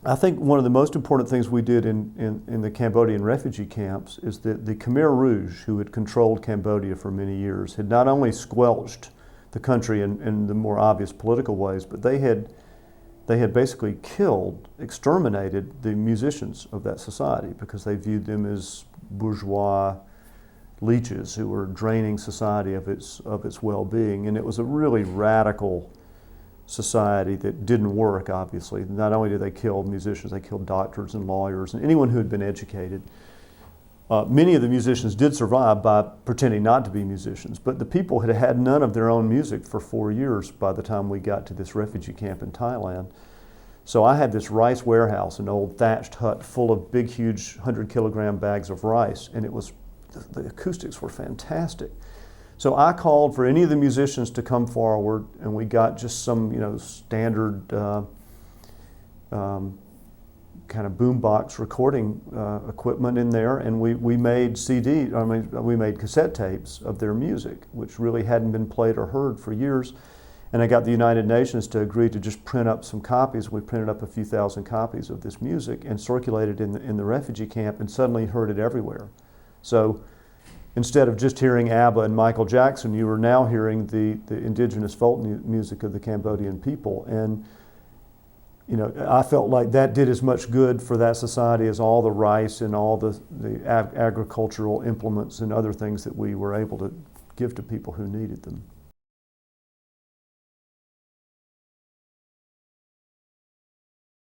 I think one of the most important things we did in the Cambodian refugee camps is that the Khmer Rouge, who had controlled Cambodia for many years, had not only squelched the country in the more obvious political ways, but they had basically killed, exterminated the musicians of that society because they viewed them as bourgeois leeches who were draining society of its well-being. And it was a really radical society that didn't work, obviously. Not only did they kill musicians, they killed doctors and lawyers and anyone who had been educated. Many of the musicians did survive by pretending not to be musicians, but the people had had none of their own music for 4 years by the time we got to this refugee camp in Thailand. So I had this rice warehouse, an old thatched hut full of big, huge 100-kilogram bags of rice, and the acoustics were fantastic. So I called for any of the musicians to come forward, and we got just some, standard kind of boombox recording equipment in there, and we made we made cassette tapes of their music, which really hadn't been played or heard for years. And I got the United Nations to agree to just print up some copies. We printed up a few thousand copies of this music and circulated in the refugee camp, and suddenly heard it everywhere. So instead of just hearing ABBA and Michael Jackson, you were now hearing the indigenous folk music of the Cambodian people. And I felt like that did as much good for that society as all the rice and all the agricultural implements and other things that we were able to give to people who needed them.